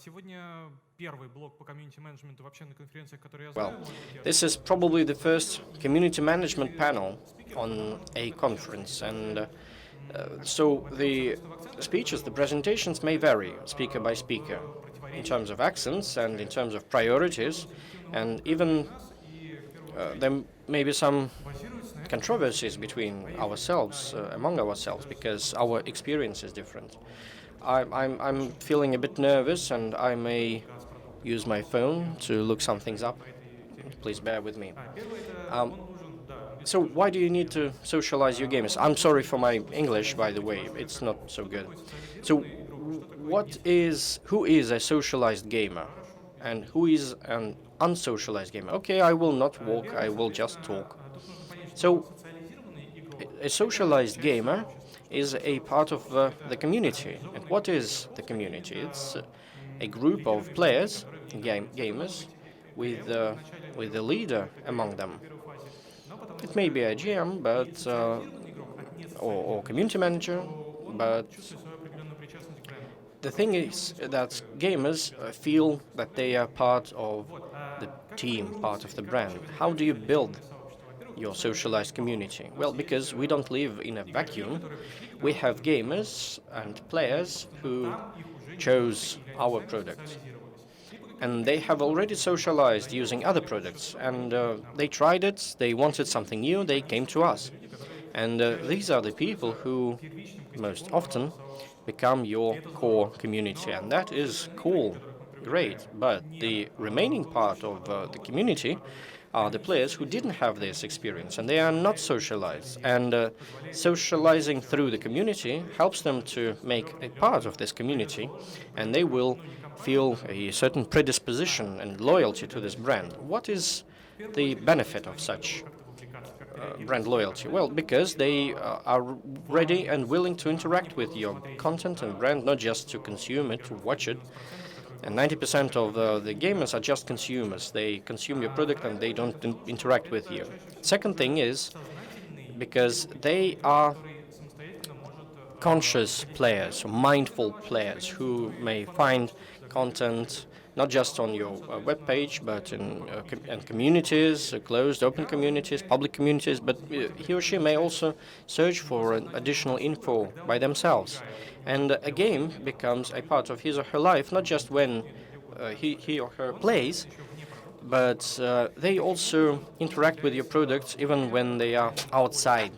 Сегодня первый блок по комьюнити-менеджменту вообще на конференциях, которые я Well, знаю. this is probably the first community management panel on a conference, and so the speeches, the presentations may vary speaker by speaker in terms of accents and in terms of priorities, and even there may be some controversies between ourselves, among ourselves, because our experience is different. I'm feeling a bit nervous, and I may use my phone to look some things up. Please bear with me. So why do you need to socialize your gamers? I'm sorry for my English, by the way. It's not so good. So who is a socialized gamer and who is an unsocialized gamer? Okay, I will not walk, I will just talk. So a socialized gamer is a part of the community. And what is the community? It's a group of players, gamers, with a leader among them. It may be a GM, but or community manager, but the thing is that gamers feel that they are part of the team, part of the brand. How do you build your socialized community? Well, because we don't live in a vacuum. We have gamers and players who chose our product. And they have already socialized using other products. And they tried it, they wanted something new, they came to us. And these are the people who most often become your core community. And that is cool, great. But the remaining part of the community are the players who didn't have this experience and they are not socialized. And socializing through the community helps them to make a part of this community, and they will feel a certain predisposition and loyalty to this brand. What is the benefit of such brand loyalty? Well, because they are ready and willing to interact with your content and brand, not just to consume it, to watch it. And 90% of the gamers are just consumers. They consume your product and they don't interact with you. Second thing is because they are conscious players, mindful players who may find content not just on your web page, but in communities, closed, open communities, public communities. But he or she may also search for additional info by themselves. And a game becomes a part of his or her life, not just when he or her plays, but they also interact with your products even when they are outside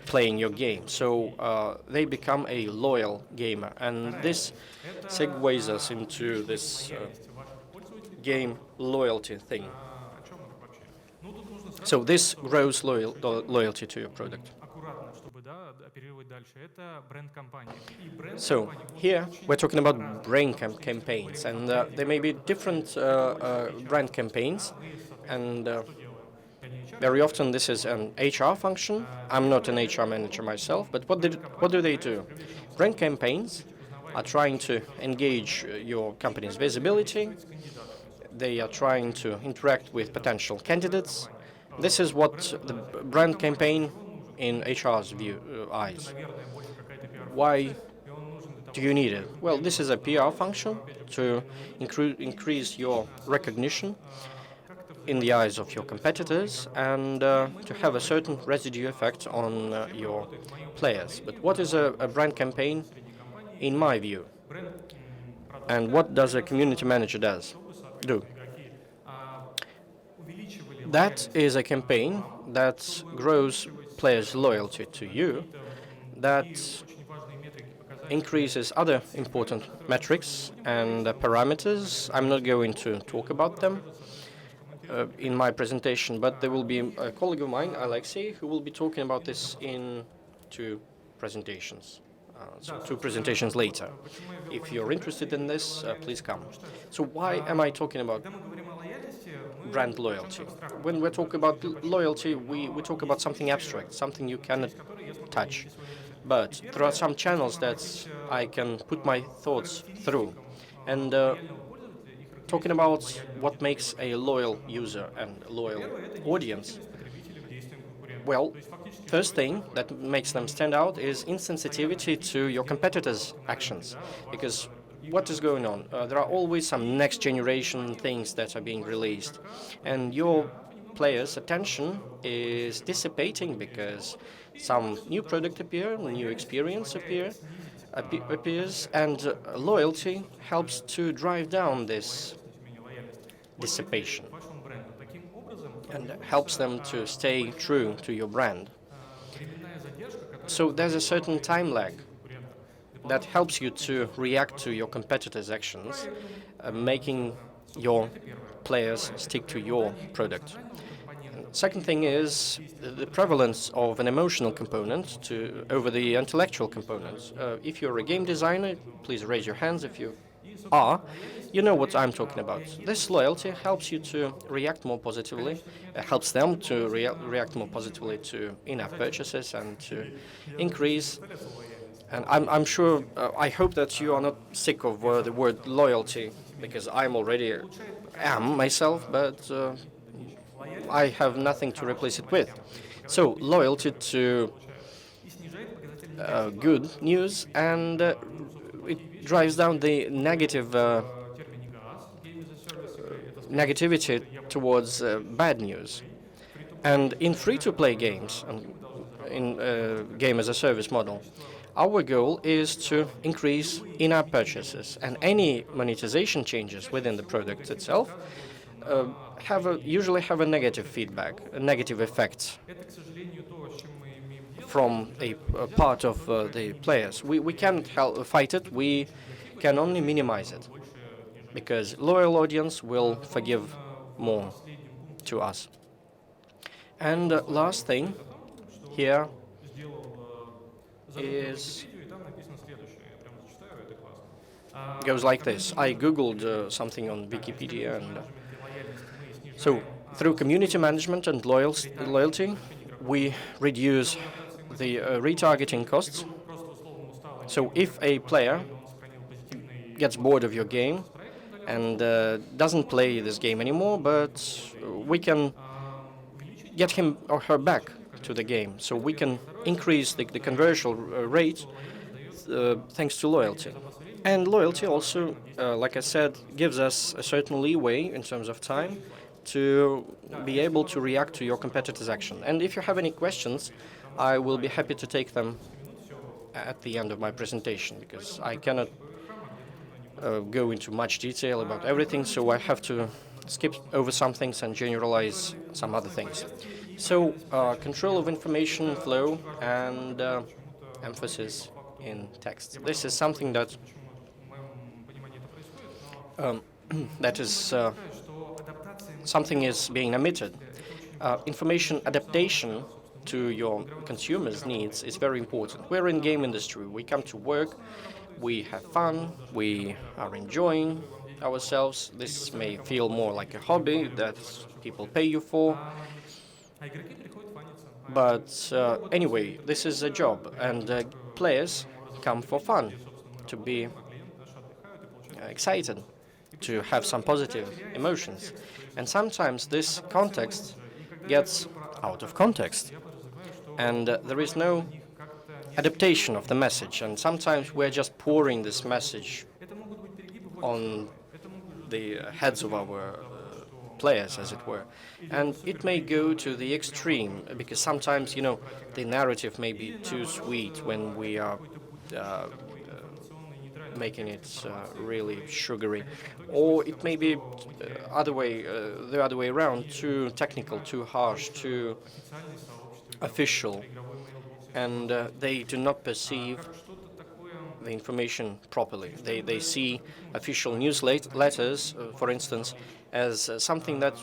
playing your game. So they become a loyal gamer. And this segues us into this game loyalty thing. So this grows loyalty to your product. So here we're talking about brand campaigns, and there may be different brand campaigns, and very often this is an HR function. I'm not an HR manager myself, but what do they do? Brand campaigns are trying to engage your company's visibility. They are trying to interact with potential candidates. This is what the brand campaign in HR's eyes. Why do you need it? Well, this is a PR function to increase your recognition in the eyes of your competitors and to have a certain residue effect on your players. But what is a brand campaign in my view? And what does a community manager do? That is a campaign that grows players' loyalty to you, that increases other important metrics and parameters. I'm not going to talk about them in my presentation, but there will be a colleague of mine, Alexei, who will be talking about this in two presentations. So two presentations later. If you're interested in this, please come. So why am I talking about brand loyalty? When we talk about loyalty, we talk about something abstract, something you cannot touch. But there are some channels that I can put my thoughts through. And talking about what makes a loyal user and loyal audience, well, first thing that makes them stand out is insensitivity to your competitors' actions. Because what is going on? There are always some next generation things that are being released, and your players' attention is dissipating because some new product appear, new experience appears, and loyalty helps to drive down this dissipation and helps them to stay true to your brand. So there's a certain time lag that helps you to react to your competitors' actions, making your players stick to your product. Second thing is the prevalence of an emotional component over the intellectual component. If you're a game designer, please raise your hands if you are. You know what I'm talking about. This loyalty helps you to react more positively, helps them to react more positively to in-app purchases and to increase. And I'm sure, I hope that you are not sick of the word loyalty, because I'm already am myself, but I have nothing to replace it with. So loyalty to good news, and it drives down the negativity towards bad news. And in free-to-play games, in game as a service model, our goal is to increase in-app purchases, and any monetization changes within the product itself usually have a negative feedback, a negative effect from a part of the players. We can't fight it, we can only minimize it, because loyal audience will forgive more to us. And last thing here goes like this. I googled something on Wikipedia, and so through community management and loyalty, we reduce the retargeting costs. So if a player gets bored of your game and doesn't play this game anymore, but we can get him or her back to the game. So we can increase the conversion rate thanks to loyalty. And loyalty also, like I said, gives us a certain leeway in terms of time to be able to react to your competitor's action. And if you have any questions, I will be happy to take them at the end of my presentation, because I cannot go into much detail about everything, so I have to skip over some things and generalize some other things. So, control of information flow and emphasis in text. This is something that something is being omitted. Information adaptation to your consumers' needs is very important. We're in game industry. We come to work, we have fun, we are enjoying ourselves. This may feel more like a hobby that people pay you for. But anyway, this is a job, and players come for fun, to be excited, to have some positive emotions. And sometimes this context gets out of context, and there is no adaptation of the message, and sometimes we're just pouring this message on the heads of our players, as it were. And it may go to the extreme, because sometimes, the narrative may be too sweet when we are making it really sugary, or it may be the other way around, too technical, too harsh, too official, and they do not perceive the information properly. They see official newsletters, for instance, as something that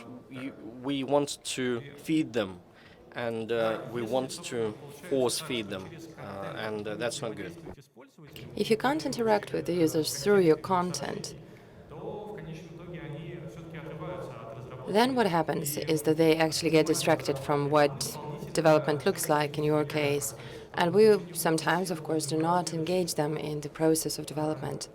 we want to feed them, and we want to force feed them, and that's not good. If you can't interact with the users through your content, then what happens is that they actually get distracted from what development looks like in your case, and we sometimes, of course, do not engage them in the process of development.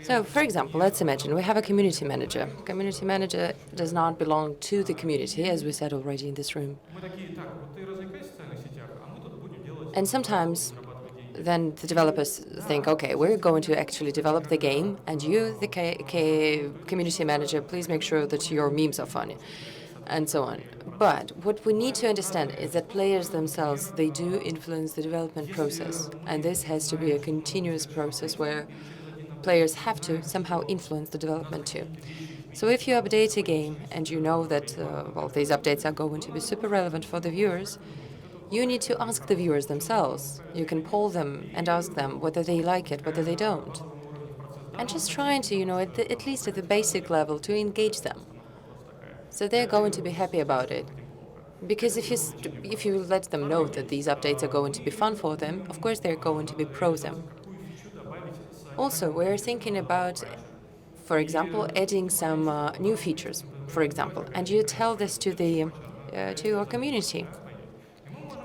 So, for example, let's imagine we have a community manager. Community manager does not belong to the community, as we said already in this room. And sometimes then the developers think, okay, we're going to actually develop the game, and you, the community manager, please make sure that your memes are funny, and so on. But what we need to understand is that players themselves, they do influence the development process, and this has to be a continuous process where players have to somehow influence the development too. So if you update a game and you know that, well, these updates are going to be super relevant for the viewers, you need to ask the viewers themselves. You can poll them and ask them whether they like it, whether they don't. And just trying to, at least at the basic level, to engage them. So they're going to be happy about it. Because if you let them know that these updates are going to be fun for them, of course they're going to be pro them. Also, we're thinking about, for example, adding some new features, for example, and you tell this to your community.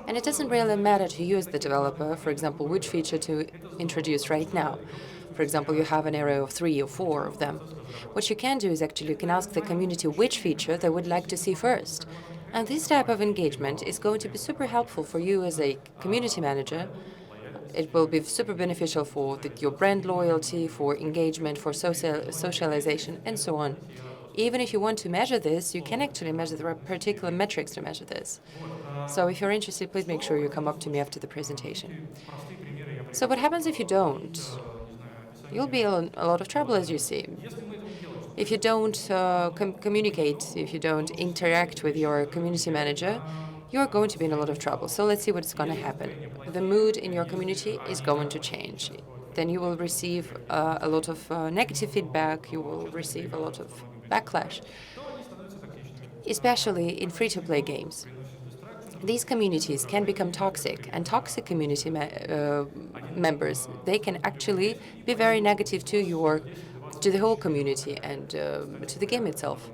And it doesn't really matter to you as the developer, for example, which feature to introduce right now. For example, you have an array of 3 or 4 of them. What you can do is actually you can ask the community which feature they would like to see first. And this type of engagement is going to be super helpful for you as a community manager. It will be super beneficial for your brand loyalty, for engagement, for socialization, and so on. Even if you want to measure this, you can actually measure the particular metrics to measure this. So if you're interested, please make sure you come up to me after the presentation. So what happens if you don't? You'll be in a lot of trouble, as you see. If you don't communicate, if you don't interact with your community manager, you're going to be in a lot of trouble. So let's see what's going to happen. The mood in your community is going to change. Then you will receive a lot of negative feedback. You will receive a lot of backlash, especially in free-to-play games. These communities can become toxic, and toxic community members, they can actually be very negative to the whole community and to the game itself.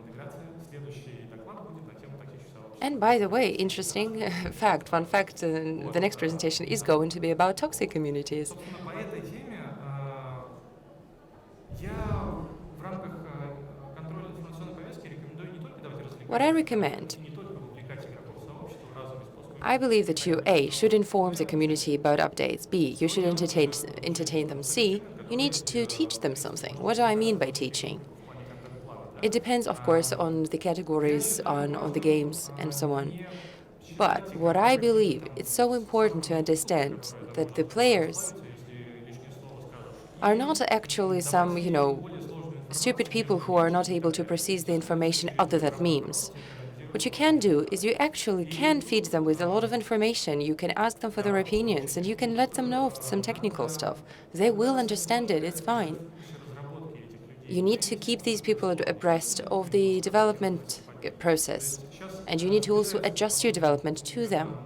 And by the way, interesting fun fact, the next presentation is going to be about toxic communities. What I recommend, I believe that you, A, should inform the community about updates. B, you should entertain them. C, you need to teach them something. What do I mean by teaching? It depends, of course, on the categories, on the games, and so on. But what I believe, it's so important to understand that the players are not actually some, stupid people who are not able to process the information other than memes. What you can do is you actually can feed them with a lot of information. You can ask them for their opinions, and you can let them know some technical stuff. They will understand it. It's fine. You need to keep these people abreast of the development process, and you need to also adjust your development to them.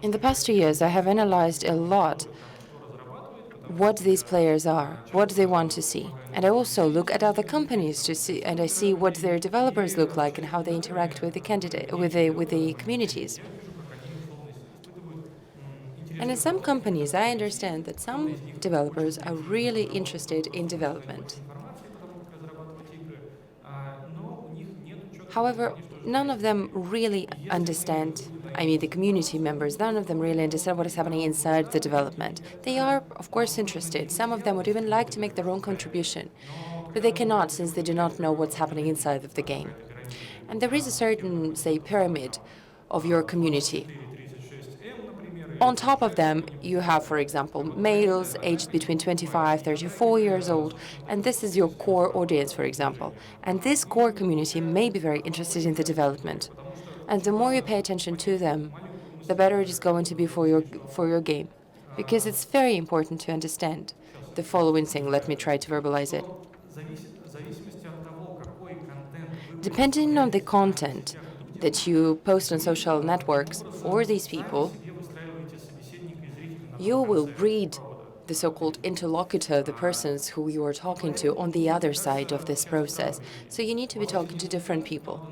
In the past 2 years, I have analyzed a lot what these players are, what they want to see. And I also look at other companies to see, and I see what their developers look like and how they interact with the communities. And in some companies, I understand that some developers are really interested in development. However, none of them really understand, the community members, none of them really understand what is happening inside the development. They are, of course, interested. Some of them would even like to make their own contribution, but they cannot since they do not know what's happening inside of the game. And there is a certain, say, pyramid of your community. On top of them, you have, for example, males aged between 25, 34 years old, and this is your core audience, for example. And this core community may be very interested in the development. And the more you pay attention to them, the better it is going to be for your game. Because it's very important to understand the following thing. Let me try to verbalize it. Depending on the content that you post on social networks for these people, you will breed the so-called interlocutor, the persons who you are talking to on the other side of this process. So you need to be talking to different people.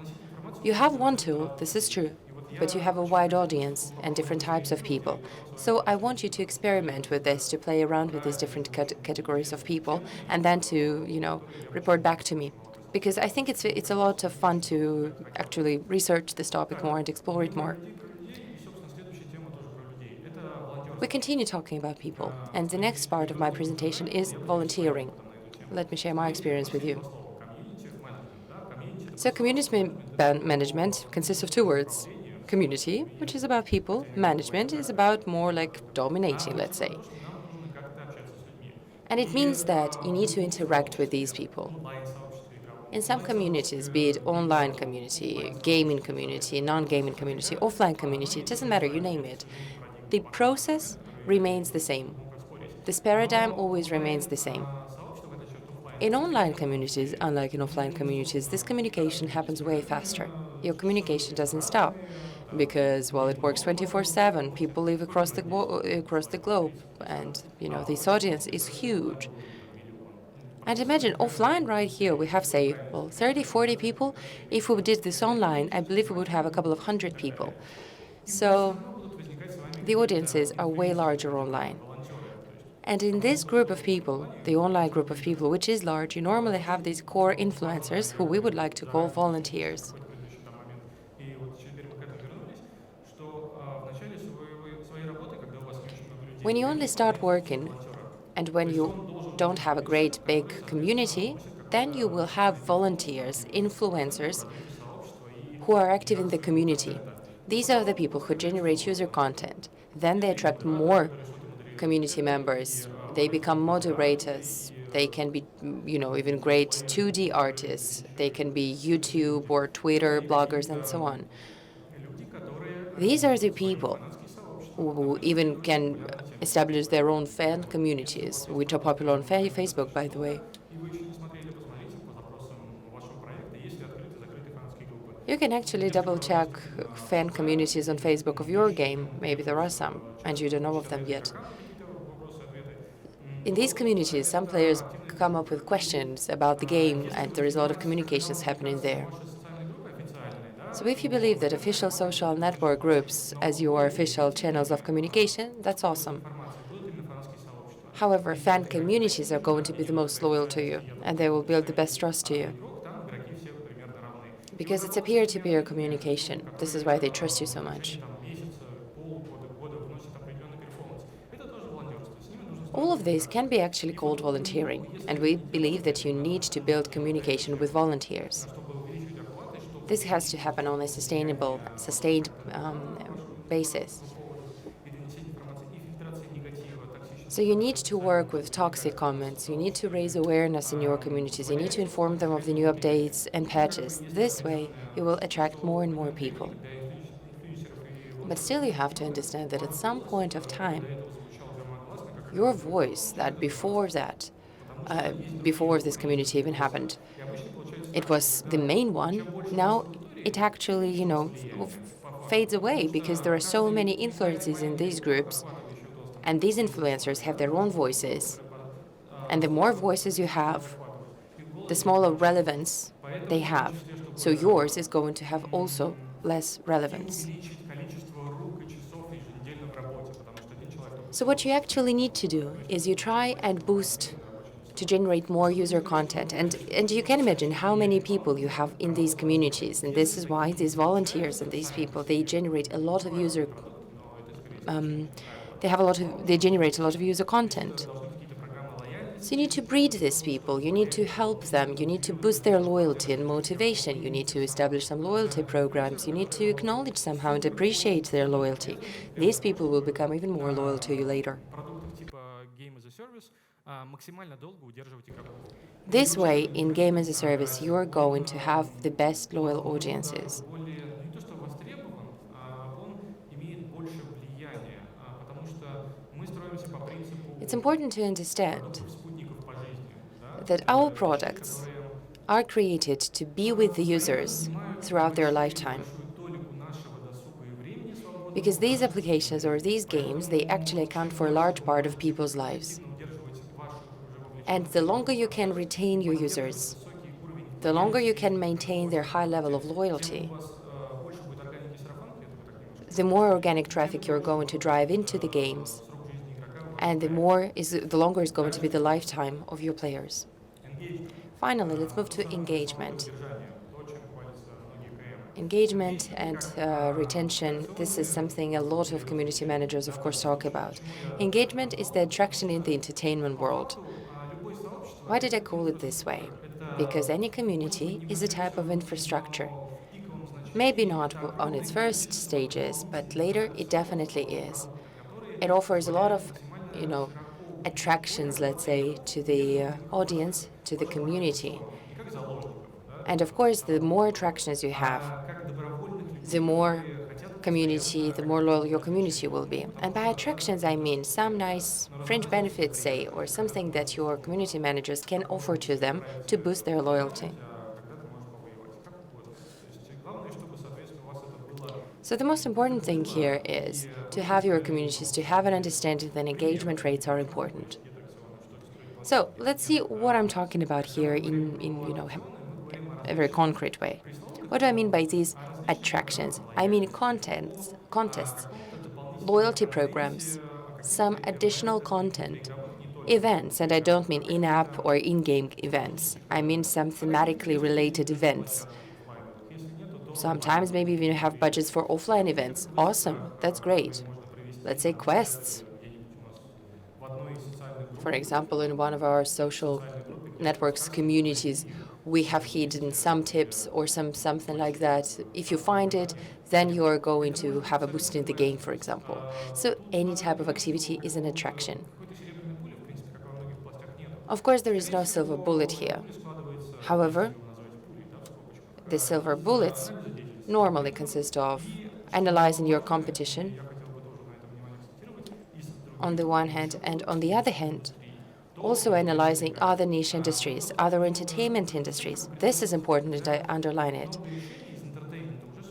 You have one tool, this is true, but you have a wide audience and different types of people. So I want you to experiment with this, to play around with these different categories of people, and then to, report back to me. Because I think it's a lot of fun to actually research this topic more and explore it more. We continue talking about people, and the next part of my presentation is volunteering. Let me share my experience with you. So community management consists of two words. Community, which is about people. Management is about more like dominating, let's say. And it means that you need to interact with these people. In some communities, be it online community, gaming community, non-gaming community, offline community, it doesn't matter, you name it, the process remains the same. This paradigm always remains the same. In online communities, unlike in offline communities, this communication happens way faster. Your communication doesn't stop because, well, it works 24/7. People live across the globe, and this audience is huge. And imagine offline right here, we have, say, 30, 40 people. If we did this online, I believe we would have a couple of hundred people. So the audiences are way larger online. And in this group of people, the online group of people, which is large, you normally have these core influencers, who we would like to call volunteers. When you only start working, and when you don't have a great big community, then you will have volunteers, influencers, who are active in the community. These are the people who generate user content. Then they attract more community members. They become moderators. They can be, even great 2D artists. They can be YouTube or Twitter bloggers and so on. These are the people who even can establish their own fan communities, which are popular on Facebook, by the way. You can actually double-check fan communities on Facebook of your game. Maybe there are some, and you don't know of them yet. In these communities, some players come up with questions about the game, and there is a lot of communications happening there. So if you believe that official social network groups as your official channels of communication, that's awesome. However, fan communities are going to be the most loyal to you, and they will build the best trust to you. Because it's a peer-to-peer communication. This is why they trust you so much. All of this can be actually called volunteering, and we believe that you need to build communication with volunteers. This has to happen on a sustained basis. So you need to work with toxic comments, you need to raise awareness in your communities, you need to inform them of the new updates and patches. This way, you will attract more and more people. But still you have to understand that at some point of time, your voice that before this community even happened, it was the main one, now it actually, fades away because there are so many influences in these groups, and these influencers have their own voices. And the more voices you have, the smaller relevance they have. So yours is going to have also less relevance. So what you actually need to do is you try and boost to generate more user content. And you can imagine how many people you have in these communities. And this is why these volunteers and these people, they generate a lot of user they generate a lot of user content. So you need to breed these people, you need to help them, you need to boost their loyalty and motivation, you need to establish some loyalty programs, you need to acknowledge somehow and appreciate their loyalty. These people will become even more loyal to you later. This way, in game as a service, you are going to have the best loyal audiences. It's important to understand that our products are created to be with the users throughout their lifetime. Because these applications or these games, they actually account for a large part of people's lives. And the longer you can retain your users, the longer you can maintain their high level of loyalty, the more organic traffic you're going to drive into the games, and the longer is going to be the lifetime of your players. Finally, let's move to engagement. Engagement and retention, this is something a lot of community managers, of course, talk about. Engagement is the attraction in the entertainment world. Why did I call it this way? Because any community is a type of infrastructure. Maybe not on its first stages, but later it definitely is. It offers a lot of, attractions, let's say, to the audience, to the community. And of course, the more attractions you have, the more community, the more loyal your community will be. And by attractions, I mean some nice fringe benefits, say, or something that your community managers can offer to them to boost their loyalty. So the most important thing here is to have your communities, to have an understanding that engagement rates are important. So let's see what I'm talking about here in a very concrete way. What do I mean by these attractions? I mean contests, loyalty programs, some additional content, events, and I don't mean in-app or in-game events. I mean some thematically related events. Sometimes maybe even you have budgets for offline events. Awesome, that's great. Let's say quests. For example, in one of our social networks communities, we have hidden some tips or something like that. If you find it, then you are going to have a boost in the game, for example. So any type of activity is an attraction. Of course, there is no silver bullet here. However, the silver bullets normally consist of analyzing your competition on the one hand, and on the other hand, also analyzing other niche industries, other entertainment industries. This is important, and I underline it.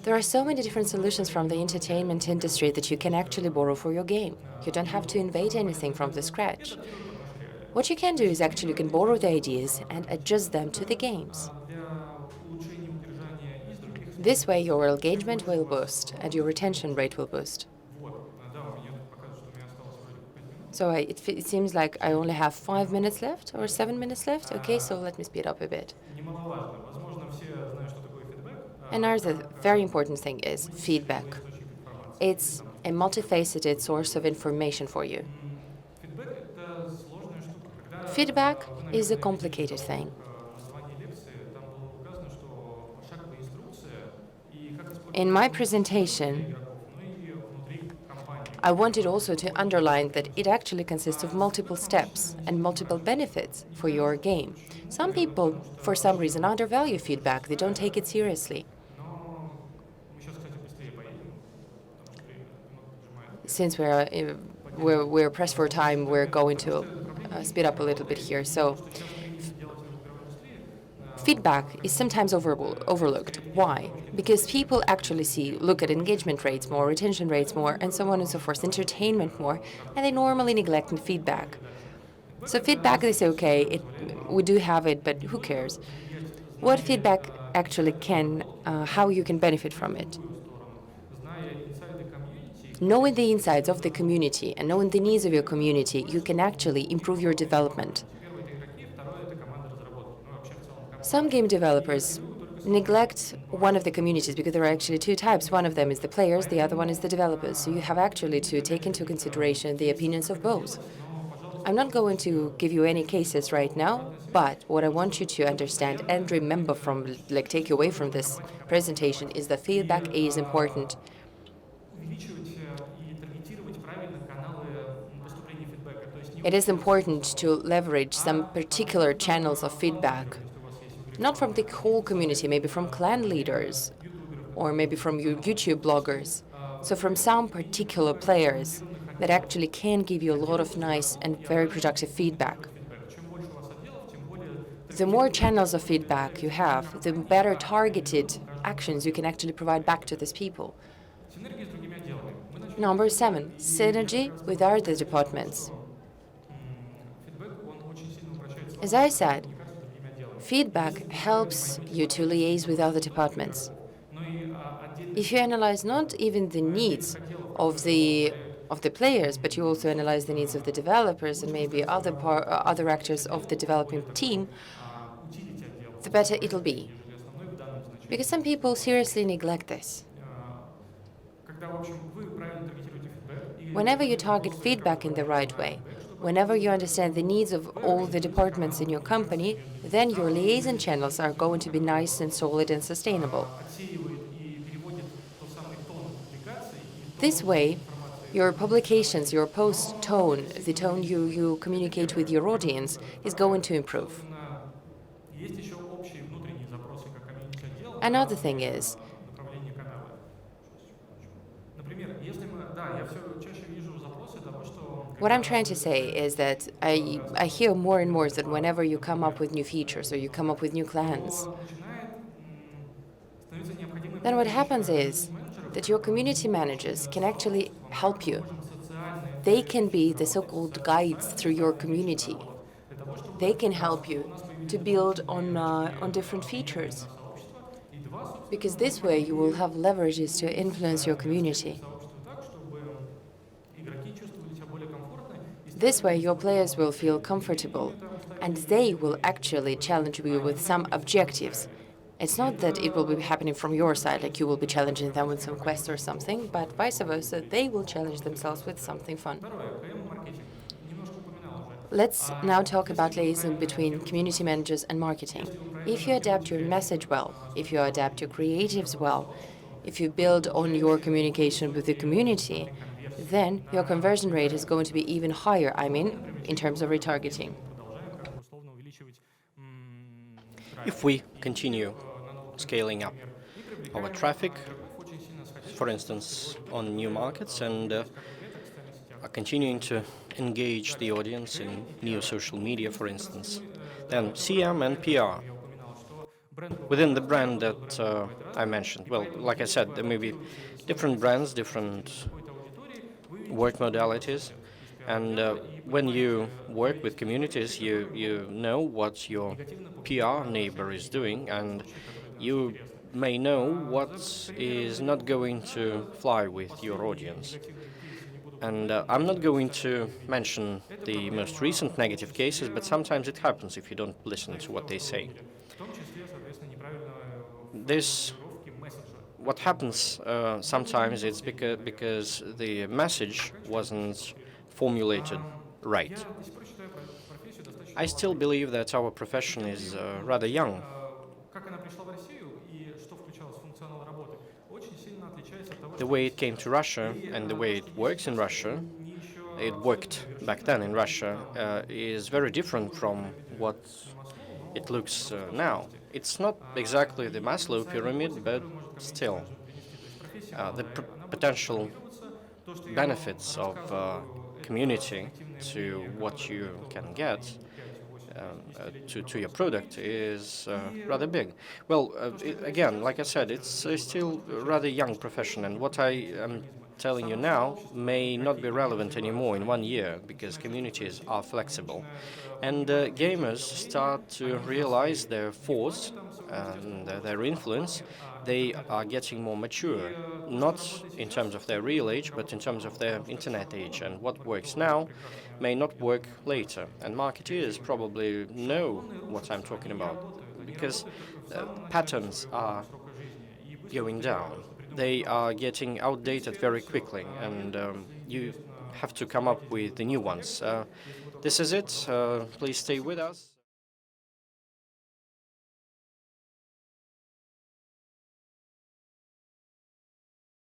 There are so many different solutions from the entertainment industry that you can actually borrow for your game. You don't have to invent anything from the scratch. What you can do is actually you can borrow the ideas and adjust them to the games. This way, your engagement will boost and your retention rate will boost. So it seems like I only have 5 minutes left or 7 minutes left. Okay, so let me speed up a bit. Another very important thing is feedback. It's a multifaceted source of information for you. Feedback is a complicated thing. In my presentation, I wanted also to underline that it actually consists of multiple steps and multiple benefits for your game. Some people, for some reason, undervalue feedback. They don't take it seriously. Since we're pressed for time, we're going to speed up a little bit here. So feedback is sometimes overlooked. Why? Because people actually look at engagement rates more, retention rates more, and so on and so forth, entertainment more, and they normally neglect feedback. So feedback, they say, okay, we do have it, but who cares? What feedback actually how you can benefit from it? Knowing the insides of the community and knowing the needs of your community, you can actually improve your development. Some game developers neglect one of the communities because there are actually two types. One of them is the players, the other one is the developers. So you have actually to take into consideration the opinions of both. I'm not going to give you any cases right now, but what I want you to understand and remember take away from this presentation is that feedback is important. It is important to leverage some particular channels of feedback. Not from the whole community, maybe from clan leaders, or maybe from your YouTube bloggers. So from some particular players that actually can give you a lot of nice and very productive feedback. The more channels of feedback you have, the better targeted actions you can actually provide back to these people. Number 7, synergy with other departments. As I said, feedback helps you to liaise with other departments. If you analyze not even the needs of the players, but you also analyze the needs of the developers and maybe other actors of the developing team, the better it'll be. Because some people seriously neglect this. Когда, в общем, вы правильно таргетируете фидбэк, и Whenever you задаете target вопросы, feedback in the right way, whenever you understand the needs of all the departments in your company, then your liaison channels are going to be nice and solid and sustainable. отсеивает и переводит тот самый тон публикаций и This тон way, информации. your publications, your post tone, the tone you communicate with your audience, is going to improve. Собственно, есть еще общие внутренние запросы как комьюнити отдела Another thing is, направление канала. Например, если мы, да, я все чаще вижу запросы того, что what I'm trying to say is that I hear more and more that whenever you come up with new features or you come up with new plans, начинает становиться необходимой then what happens is that your community managers can actually help you. социальной They can be the so-called guides through your community. для того, чтобы They can help you to build on different features. сообщество и два, собственно, Because this way you will have leverages to influence your community. сообщество так, чтобы игроки чувствовали себя более комфортно и This way your players will feel comfortable and they will actually challenge you with some objectives. It's not that it will be happening from your side, like you will be challenging them with some quest or something, but vice versa, they will challenge themselves with something fun. второе, КМ-маркетинг. Немножко упоминал уже это. Let's now talk about liaison between community managers and marketing. If you adapt your message well, if you adapt your creatives well, if you build on your communication with the community, then your conversion rate is going to be even higher, I mean, in terms of retargeting. Продолжаем как бы условно увеличивать If we continue scaling up our traffic, очень сильно сходить. for instance, on new markets, and are continuing to engage the audience in new social media, for instance, then CM and PR Я упоминал, что бренд within the brand that I mentioned. Well, like I said, there may be different brands, different какой-то аудитории, вы work modalities, and when you work with communities, you know what your PR neighbor is doing, and you may know what is not going to fly with your audience. And I'm not going to mention the most recent negative cases, but sometimes it happens if you don't listen to what they say. в том числе, соответственно, неправильно This, формулировки месседжа. what happens sometimes, it's because the message wasn't formulated right. Я до сих пор считаю профессию достаточно I still believe that our profession is rather young. как она пришла в Россию и что включалось в функционал работы, очень сильно отличается от того, The way it came to Russia and the way it works in Russia, it worked back then in Russia, is very different from what it looks now. It's not exactly the Maslow pyramid, but still, the potential benefits of community to what you can get to your product is rather big. Well, again, like I said, it's still a rather young profession, and what I am telling you now may not be relevant anymore in 1 year because communities are flexible. And gamers start to realize their force and their influence. They are getting more mature, not in terms of their real age, but in terms of their internet age. And what works now may not work later. And marketeers probably know what I'm talking about because patterns are going down. They are getting outdated very quickly, and you have to come up with the new ones. This is it. Please stay with us.